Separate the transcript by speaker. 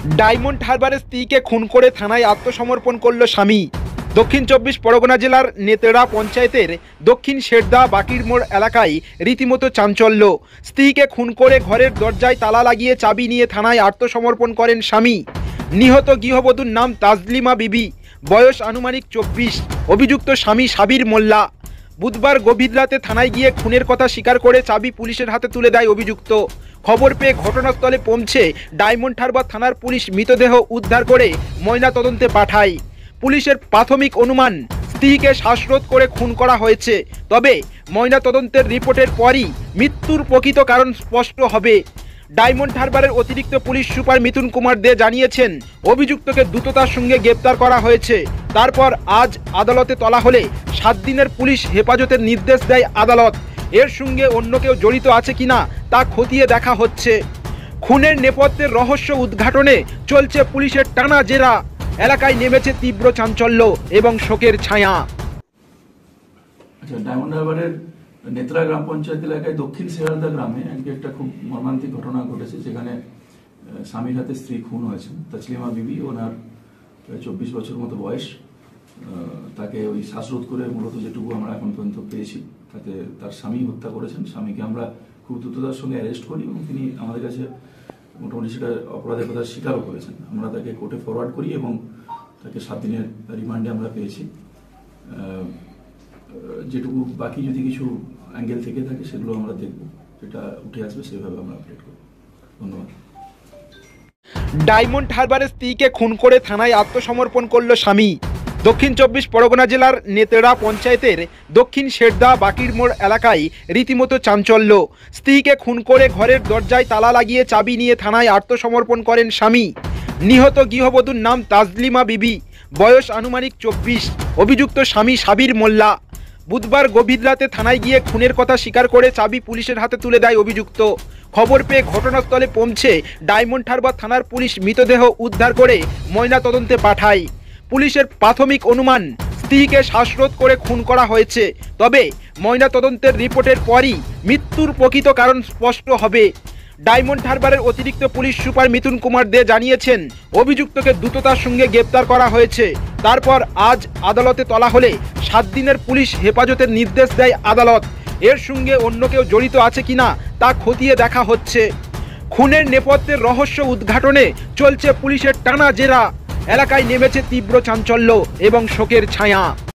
Speaker 1: Diamond হারবারের স্ত্রীকে খুন করে থানায় আত্মসমর্পণ করল স্বামী। দক্ষিণ 24 পরগনা জেলার নেতেড়া পঞ্চায়েতের দক্ষিণ শেরদা বাকির মোড় এলাকায় রীতিমতো চাঞ্চল্য। স্ত্রীকে খুন করে ঘরের দরজায় তালা লাগিয়ে চাবি নিয়ে থানায় আত্মসমর্পণ করেন স্বামী। নিহত গৃহবধূর নাম তাজলিমা বিবি, বয়স আনুমানিক 24। অভিযুক্ত স্বামী সাবির মোল্লা। বুধবার গভীর রাতে থানায় গিয়ে খুনের কথা স্বীকার করে চাবি পুলিশের হাতে তুলে দেয় অভিযুক্ত। খবর পেয়ে ঘটনাস্থলে পৌঁছে ডায়মন্ড হারবার থানার পুলিশ মৃতদেহ উদ্ধার করে ময়নাতদন্তে পাঠায়। পুলিশের প্রাথমিক অনুমান, স্ত্রীকে শ্বাসরোধ করে খুন করা হয়েছে। তবে ময়নাতদন্তের রিপোর্টের পরই মৃত্যুর প্রকৃত কারণ স্পষ্ট হবে। ডায়মন্ড হারবারের অতিরিক্ত পুলিশ সুপার মিথুন কুমার দে জানিয়েছেন, অভিযুক্তকে দ্রুততার সঙ্গে গ্রেপ্তার করা হয়েছে। তারপর আজ আদালতে তোলা হলে 7 দিনের পুলিশ হেফাজতের নির্দেশ দেয় আদালত। এর সঙ্গে অন্য কেউ জড়িত আছে কিনা তা খতিয়ে দেখা হচ্ছে। খুনের নেপথ্যের রহস্য উদ্ঘাটনে চলছে পুলিশের টানা জেরা। এলাকায় নেমেছে তীব্র চাঞ্চল্য এবং শোকের ছায়া।
Speaker 2: আচ্ছা, ডায়মন্ড হারবারের নেত্রা গ্রাম পঞ্চায়েত এলাকায় দক্ষিণ শেরদা গ্রামে একটা খুব মর্মান্তিক ঘটনা ঘটেছে, যেখানে স্বামীর হাতে স্ত্রী খুন হয়েছেন। তাজলিমা বিবি, ওনার 24 বছর মতো বয়স। তাকে ওই শ্বাসরোধ করে, মূলত যেটুকু আমরা এখন পর্যন্ত পেয়েছি, তাকে তার স্বামী হত্যা করেছেন। স্বামীকে আমরা খুব দ্রুততার সঙ্গে অ্যারেস্ট করি এবং তিনি আমাদের কাছে মোটামুটি সেটা অপরাধের কথা স্বীকারও করেছেন। আমরা তাকে কোর্টে ফরওয়ার্ড করি এবং তাকে 7 দিনের রিমান্ডে আমরা পেয়েছি। যেটুকু বাকি যদি কিছু অ্যাঙ্গেল থেকে থাকে সেগুলো আমরা দেখব, যেটা উঠে আসবে সেভাবে আমরা আপডেট করব। ধন্যবাদ।
Speaker 1: ডায়মন্ড হারবারের স্ত্রীকে খুন করে থানায় আত্মসমর্পণ করল স্বামী। দক্ষিণ 24 পরগনা জেলার নেতেড়া পঞ্চায়েতের দক্ষিণ শেরদা বাকির মোড় এলাকায় রীতিমতো চাঞ্চল্য। স্ত্রীকে খুন করে ঘরের দরজায় তালা লাগিয়ে চাবি নিয়ে থানায় আত্মসমর্পণ করেন স্বামী। নিহত গৃহবধূর নাম তাজলিমা বিবি, বয়স আনুমানিক 24। অভিযুক্ত স্বামী সাবির মোল্লা। বুধবার গভীর রাতে থানায় গিয়ে খুনের কথা স্বীকার করে চাবি পুলিশের হাতে তুলে দেয় অভিযুক্ত। খবর পেয়ে ঘটনাস্থলে পৌঁছে ডায়মন্ড হারবার থানার পুলিশ মৃতদেহ উদ্ধার করে ময়নাতদন্তে পাঠায়। পুলিশের প্রাথমিক অনুমান, স্ত্রীকে শ্বাসরোধ করে খুন করা হয়েছে। তবে ময়নাতদন্তের রিপোর্টের পরই মৃত্যুর প্রকৃত কারণ স্পষ্ট হবে। ডায়মন্ড হারবারের অতিরিক্ত পুলিশ সুপার মিথুন কুমার দে জানিয়েছেন, অভিযুক্তকে দ্রুততার সঙ্গে গ্রেপ্তার করা হয়েছে। তারপর আজ আদালতে তোলা হলে 7 দিনের পুলিশ হেফাজতের নির্দেশ দেয় আদালত। এর সঙ্গে অন্য কেউ জড়িত আছে কিনা তা খতিয়ে দেখা হচ্ছে। খুনের নেপথ্যের রহস্য উদ্ঘাটনে চলছে পুলিশের টানা জেরা। এলাকায় নেমেছে তীব্র চাঞ্চল্য এবং শোকের ছায়া।